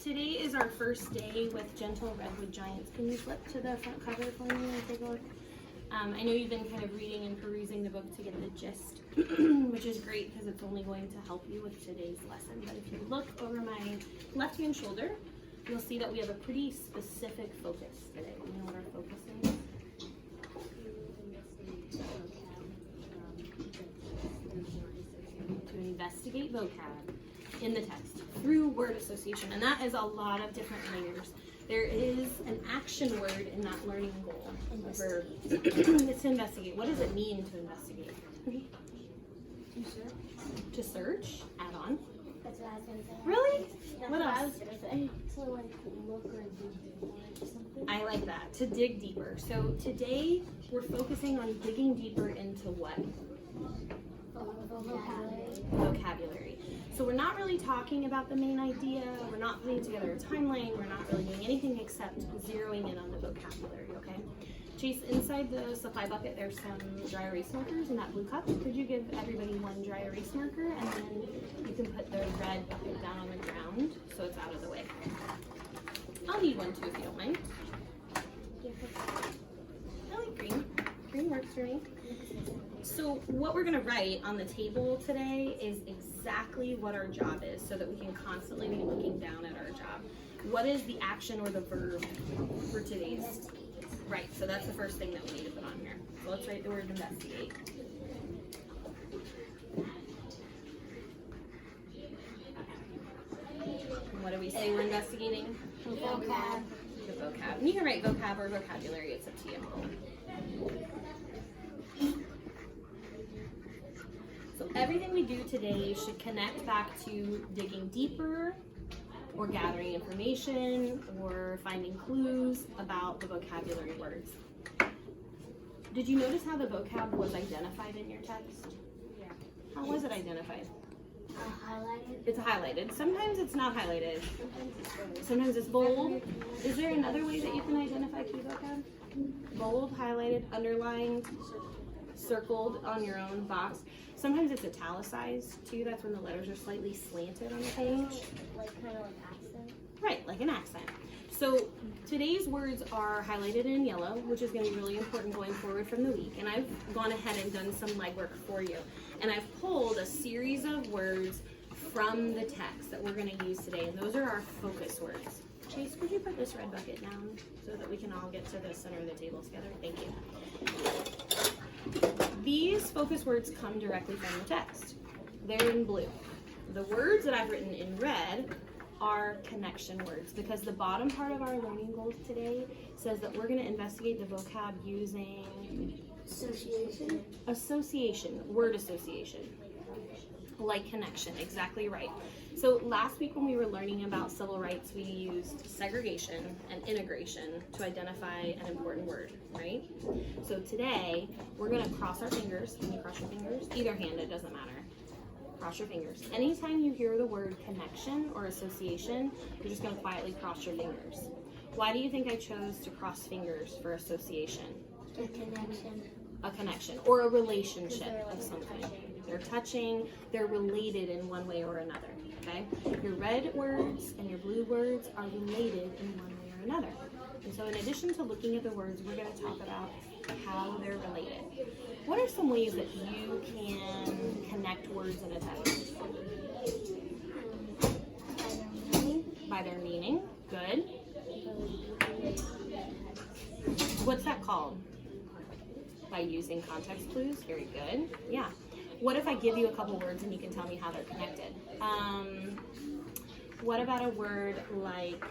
Today is our first day with Gentle Redwood Giants. Can you flip to the front cover for me and take a look? I know you've been kind of reading and perusing the book to get the gist, which is great because it's only going to help you with today's lesson. But if you look over my left-hand shoulder, you'll see that we have a pretty specific focus today. You know what our focus is? To investigate vocab in the text through word association, and that is a lot of different layers. There is an action word in that learning goal. A verb. It's to investigate. What does it mean to investigate? To search. To search. Add on. That's what I was gonna say. Really? That's What else? I was gonna say. So like look or dig or something. I like that. To dig deeper. So today we're focusing on digging deeper into what? Vocabulary. So we're not really talking about the main idea, we're not putting together a timeline, we're not really doing anything except zeroing in on the vocabulary, okay? Chase, inside the supply bucket there's some dry erase markers in that blue cup. Could you give everybody one dry erase marker, and then you can put the red bucket down on the ground so it's out of the way. I'll need one too if you don't mind. I like green. Green works for me. So what we're going to write on the table today is exactly what our job is so that we can constantly be looking down at our job. What is the action or the verb for today's? Right, so that's the first thing that we need to put on here. So let's write the word investigate. And what do we say we're investigating? Vocab. The vocab. And you can write vocab or vocabulary, it's up to you. So everything we do today should connect back to digging deeper or gathering information or finding clues about the vocabulary words. Did you notice how the vocab was identified in your text? Yeah. How was it identified? Highlighted. It's highlighted. Sometimes it's not highlighted. Sometimes it's bold. Sometimes it's bold. Is there another way that you can identify key vocab? Bold, highlighted, underlined, circled on your own box. Sometimes it's italicized too. That's when the letters are slightly slanted on the page. Like kind of like accent. Right, like an accent. So today's words are highlighted in yellow, which is going to be really important going forward from the week. And I've gone ahead and done some legwork for you. And I've pulled a series of words from the text that we're going to use today. And those are our focus words. Chase, could you put this red bucket down so that we can all get to the center of the table together? Thank you. These focus words come directly from the text. They're in blue. The words that I've written in red are connection words because the bottom part of our learning goals today says that we're going to investigate the vocab using association, word association, like connection, exactly right. So last week when we were learning about civil rights, we used segregation and integration to identify an important word, right? So today we're going to cross our fingers. Can you cross your fingers? Either hand, it doesn't matter. Cross your fingers. Anytime you hear the word connection or association, you're just going to quietly cross your fingers. Why do you think I chose to cross fingers for association? A connection. A connection or a relationship of something. They're touching, they're related in one way or another, okay? Your red words and your blue words are related in one way or another. And so in addition to looking at the words, we're going to talk about how they're related. What are some ways that you can connect words in a text? By their meaning. Good. What's that called? By using context clues. Very good. Yeah. What if I give you a couple words and you can tell me how they're connected? What about a word like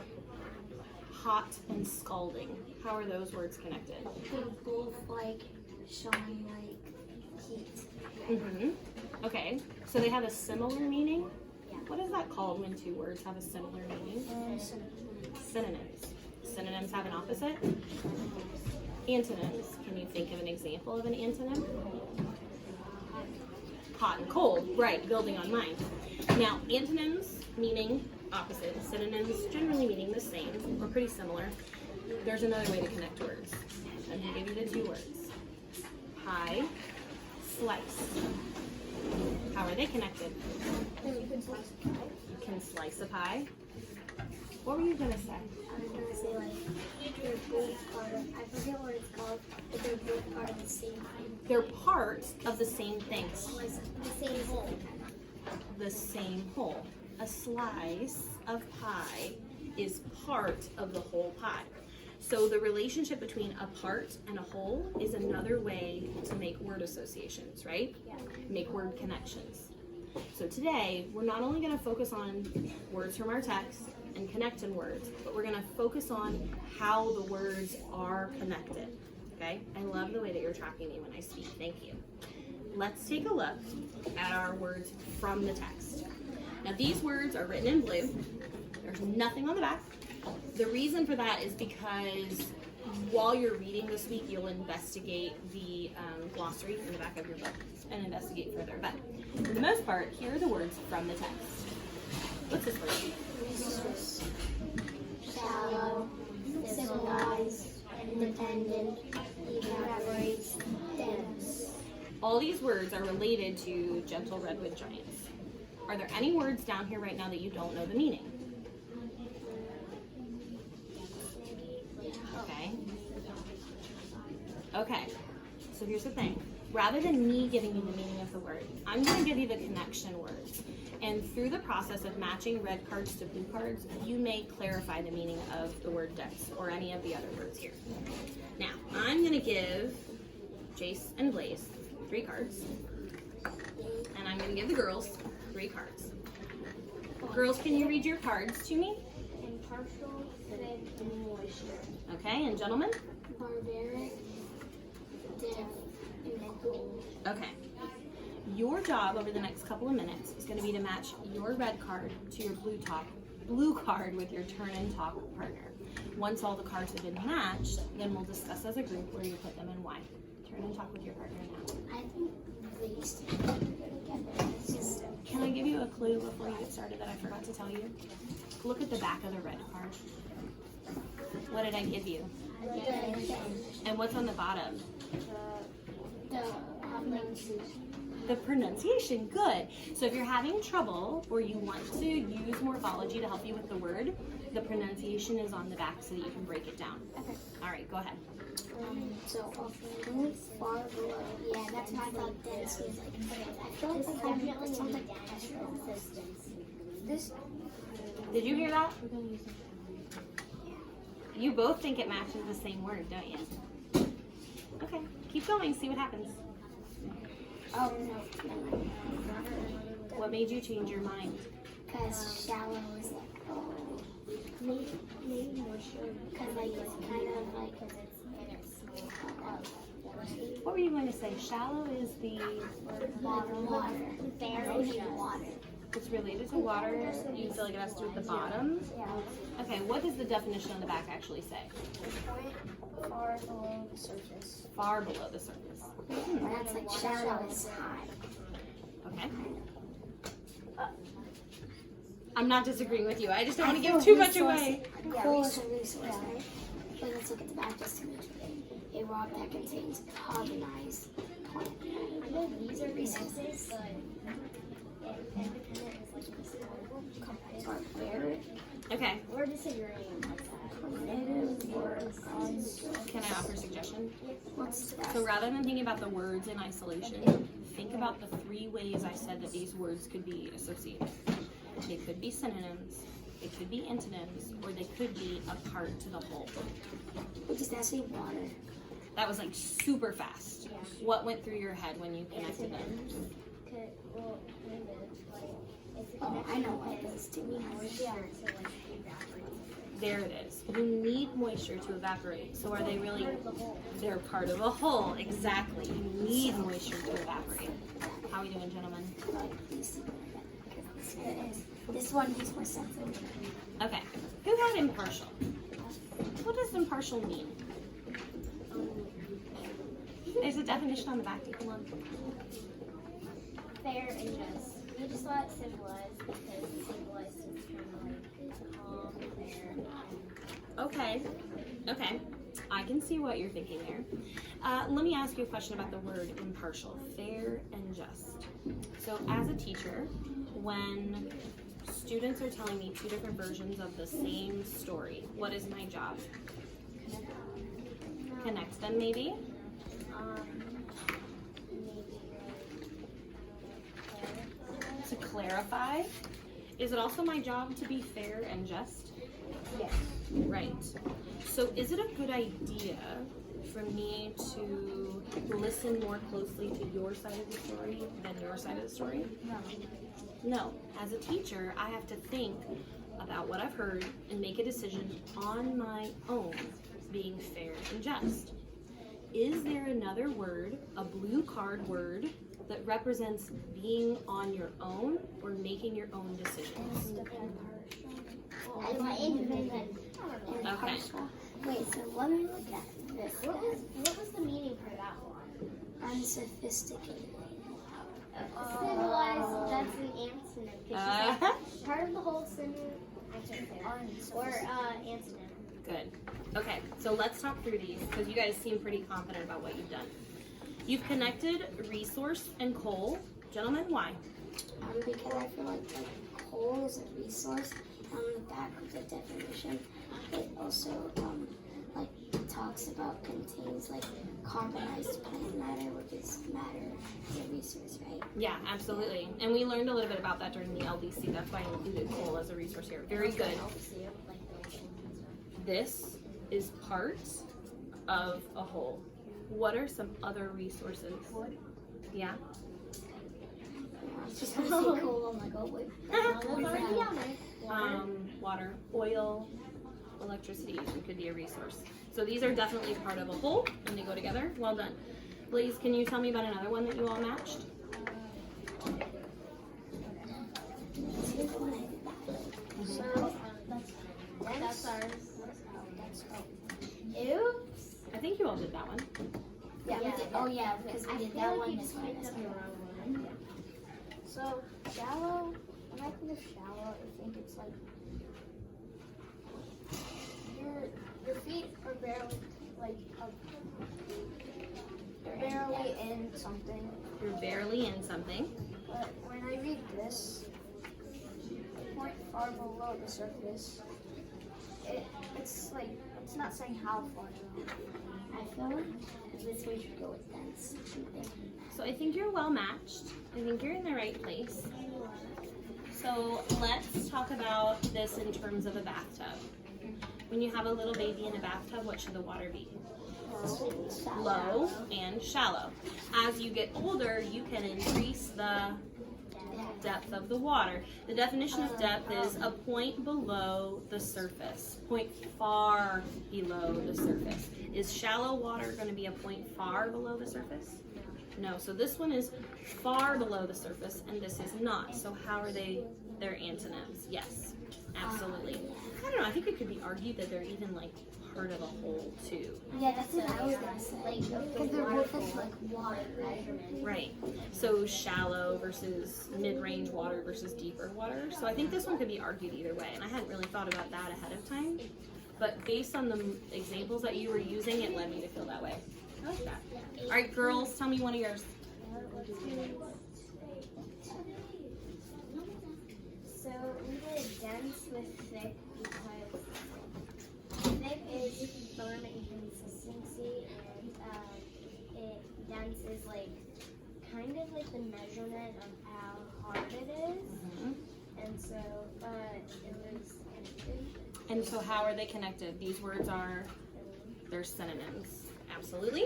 hot and scalding? How are those words connected? They're both like showing like heat. Mm-hmm. Okay, so they have a similar meaning? Yeah. What is that called when two words have a similar meaning? Synonyms. Synonyms have an opposite? Antonyms. Can you think of an example of an antonym? Hot and cold, right, building on mine. Now, antonyms meaning opposite, synonyms generally meaning the same or pretty similar. There's another way to connect words. I'm going to give you the two words. Pie, slice. How are they connected? You can slice a pie. You can slice a pie. What were you gonna say? I was gonna say like they're both part of. I forget what it's called, but they're both part of the same thing. They're parts of the same thing. Like the same whole. The same whole. A slice of pie is part of the whole pie. So the relationship between a part and a whole is another way to make word associations, right? Yeah. Make word connections. So today, we're not only going to focus on words from our text and connecting words, but we're going to focus on how the words are connected. Okay? I love the way that you're tracking me when I speak. Thank you. Let's take a look at our words from the text. Now, these words are written in blue. There's nothing on the back. The reason for that is because while you're reading this week, you'll investigate the glossary in the back of your book and investigate further. But for the most part, here are the words from the text. What's this word? Resource. Shallow. Civilized. Independent. Evaporates. Dense. All these words are related to gentle redwood giants. Are there any words down here right now that you don't know the meaning? Okay, so here's the thing. Rather than me giving you the meaning of the word, I'm going to give you the connection words. And through the process of matching red cards to blue cards, you may clarify the meaning of the word dense or any of the other words here. Now, I'm going to give Jace and Blaze 3 cards. And I'm going to give the girls 3 cards. Girls, can you read your cards to me? Impartial. Thick. Moisture. Okay, and gentlemen? Barbaric. Deaf. And cool. Okay. Your job over the next couple of minutes is going to be to match your red card to your blue card with your turn and talk partner. Once all the cards have been matched, then we'll discuss as a group where you put them and why. Turn and talk with your partner now. I think these two go together. It's just Can I give you a clue before you get started that I forgot to tell you? Look at the back of the red card. What did I give you? And what's on the bottom? The pronunciation. Good. So if you're having trouble or you want to use morphology to help you with the word, the pronunciation is on the back so that you can break it down. Okay. All right, go ahead. So far below. Yeah, that's what I thought dense was like. I feel like it sounds like this. Did you hear that? You both think it matches the same word, don't you? Okay, keep going, see what happens. Oh no. What made you change your mind? Because shallow is like maybe more sure. Because like it's kind of like What were you going to say? Shallow is the water. Water. It's related to water. You feel like it has to do with the bottom? Yeah. Okay, what does the definition on the back actually say? Far below the surface. Far below the surface. That's like shallow is high. Okay. I'm not disagreeing with you. I just don't want to give too much away. Yeah, resource, right? But let's look at the back just to make sure. A rock that contains carbonized plant. I know these are resources, but independent is like barbaric. Okay. We're disagreeing. Native or Can I offer a suggestion? what's that? So rather than thinking about the words in isolation, think about the 3 ways I said that these words could be associated. They could be synonyms, they could be antonyms, or they could be a part to the whole. Just asking water. That was like super fast. What went through your head when you connected them? Oh, I know what it is to me. There it is. You need moisture to evaporate. So are they really? They're part of a whole. Exactly. You need moisture to evaporate. How are we doing, gentlemen? This one makes more sense. Okay. Who had impartial? What does impartial mean? There's a definition on the back. Come on. Fair and just. We just thought civilized because civilized is kind of like calm, fair. Okay. Okay. I can see what you're thinking there. Let me ask you a question about the word impartial. Fair and just. So as a teacher, when students are telling me two different versions of the same story. What is my job? Connect them, maybe? To clarify. Is it also my job to be fair and just? Yes. Right. So is it a good idea for me to listen more closely to your side of the story than your side of the story? No. As a teacher, I have to think about what I've heard and make a decision on my own, being fair and just. Is there another word, a blue card word, that represents being on your own or making your own decisions? Independent. Okay. Wait, so let me look at this. What was the meaning for that one? Unsophisticated. Civilized, that's an antonym. 'Cause she's like, part of the whole sentence, or antonym. Good. Okay, so let's talk through these because you guys seem pretty confident about what you've done. You've connected resource and coal. Gentlemen, why? Because I feel like coal is a resource. On the back of the definition, it also talks about contains carbonized plant matter, which is matter as a resource, right? Yeah, absolutely. And we learned a little bit about that during the LDC. That's why I included coal as a resource here. Very good. This is part of a whole. What are some other resources? Yeah? I was just gonna say coal. I'm like, oh wait. Water, oil, electricity could be a resource. So these are definitely part of a whole and they go together. Well done. Blaze, can you tell me about another one that you all matched? So, that's ours. Oops. I think you all did that one. Yeah, we did. Oh yeah, because we did that one. This one. picked up the wrong one. So, shallow, when I think of shallow, I think it's like your feet are barely barely in something. You're barely in something. But when I read this, a point far below the surface, it's not saying how far below. I feel like this way should go with dense. So I think you're well matched. I think you're in the right place. So let's talk about this in terms of a bathtub. When you have a little baby in a bathtub, what should the water be? Low and shallow. As you get older, you can increase the depth of the water. The definition of depth is a point below the surface, point far below the surface. Is shallow water going to be a point far below the surface? No. So this one is far below the surface and this is not. So how are they? They're antonyms. Yes, absolutely. I don't know. I think it could be argued that they're even part of a whole too. Yeah, that's what I was gonna say. Because they're both water, right? Right. So shallow versus mid-range water versus deeper water. So I think this one could be argued either way. And I hadn't really thought about that ahead of time. But based on the examples that you were using, it led me to feel that way. I like that. All right, girls, tell me one of yours. So we did dense with thick because thick is firm in consistency and dense is kind of the measurement of how hard it is. And so it was connected. And so how are they connected? These words they're synonyms. Absolutely.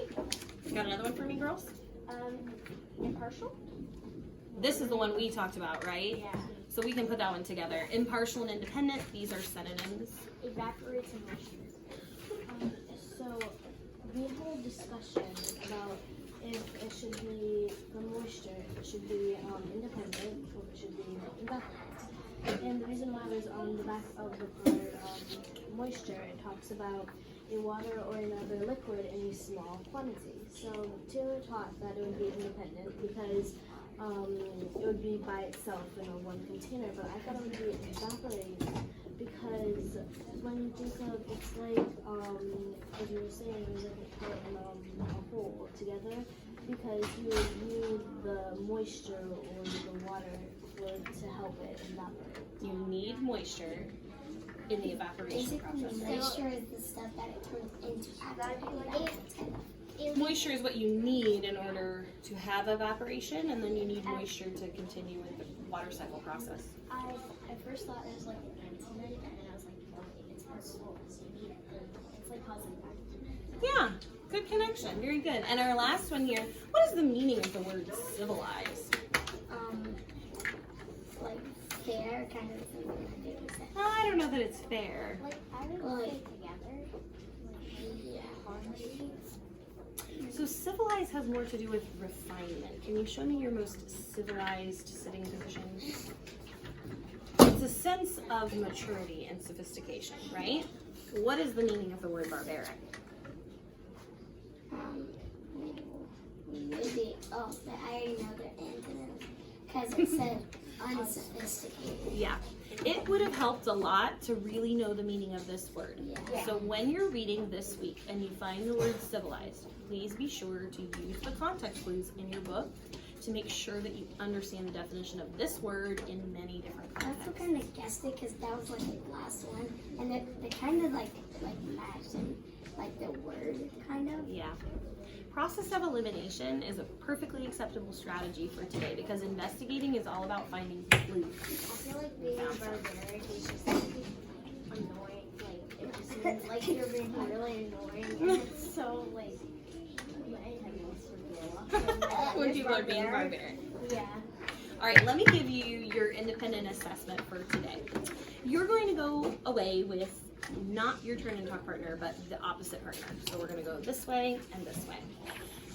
Got another one for me, girls? Impartial? This is the one we talked about, right? Yeah. So we can put that one together. Impartial and independent, these are synonyms. Evaporates and moisture. So we had a discussion about if it should be the moisture, it should be independent, or it should be evaporate. And the reason why was on the back of the part moisture, it talks about a water or another liquid in a small quantity. So Taylor taught that it would be independent because it would be by itself in a one container, but I thought it would be evaporate because when you think of it's as you were saying, it was put in a whole together. Because you would need the moisture or the water to help it evaporate. You need moisture in the evaporation Basically, process. moisture is the stuff that it turns into after it. Moisture is what you need in order to have evaporation, and then you need moisture to continue with the water cycle process. I first thought it was like an incident, and then I was like, okay, it's more slow, so you need it. It's like cause and effect. Yeah, good connection. Very good. And our last one here, what is the meaning of the word civilized? Like fair, kind of something like it was. I don't know that it's fair. Like, I would Well, put it together. Like, harmony. So civilized has more to do with refinement. Can you show me your most civilized sitting position? It's a sense of maturity and sophistication, right? What is the meaning of the word barbaric? Maybe, I already know the antonym because it said unsophisticated. Yeah. It would have helped a lot to really know the meaning of this word. Yeah. So when you're reading this week and you find the word civilized, please be sure to use the context clues in your book to make sure that you understand the definition of this word in many different I also contexts. kind of guessed it because that was like the last one, and they kind of like matched in like the word kind of. Yeah. Process of elimination is a perfectly acceptable strategy for today because investigating is all about finding clues. I feel like being barbaric is just like annoying. Like it just means like you're being really annoying. And it's so like anytime you want When people are being barbaric. Yeah. All right, let me give you your independent assessment for today. You're going to go away with not your turn and talk partner, but the opposite partner. So we're going to go this way and this way.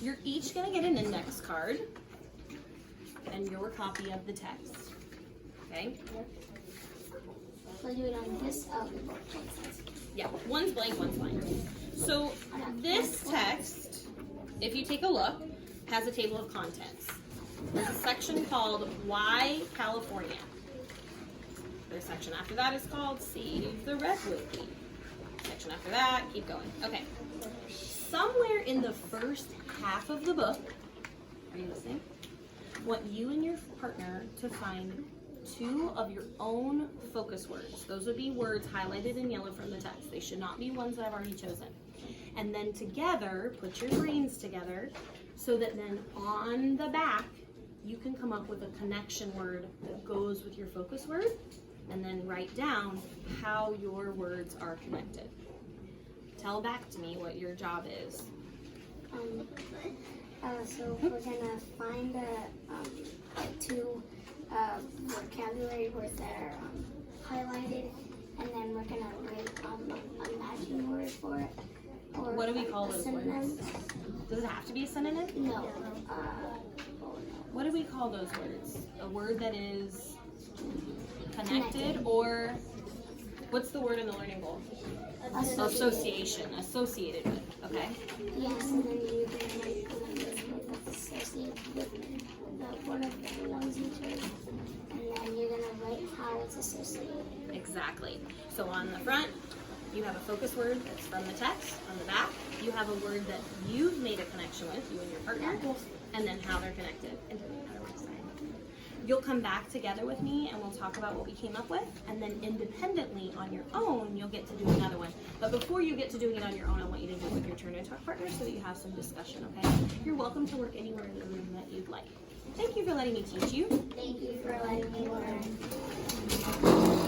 You're each going to get an index card and your copy of the text. Okay? So do it on this. Yeah, one's blank, one's blank. So this text, if you take a look, has a table of contents. There's a section called Why California? The section after that is called Save the Redwood Leaf. Section after that, keep going. Okay. Somewhere in the first half of the book, are you listening? I want you and your partner to find 2 of your own focus words. Those would be words highlighted in yellow from the text. They should not be ones that I've already chosen. And then together, put your brains together so that then on the back, you can come up with a connection word that goes with your focus word, and then write down how your words are connected. Tell back to me what your job is. So we're gonna find the 2 vocabulary words that are highlighted, and then we're gonna write a matching word for it. Or What do we call a those synonym. words? Does it have to be a synonym? No. What do we call those words? A word that is connected, or what's the word in the learning goal? Association. Associated with. Okay. Yes, and then you can write this word that's associated with one of the ones you chose, and then you're gonna write how it's associated. Exactly. So on the front, you have a focus word that's from the text. On the back, you have a word that you've made a connection with, you and your partner, and then how they're connected. You'll come back together with me and we'll talk about what we came up with, and then independently on your own, you'll get to do another one. But before you get to doing it on your own, I want you to do it with your turn and talk partner so that you have some discussion, okay? You're welcome to work anywhere in the room that you'd like. Thank you for letting me teach you. Thank you for letting me learn.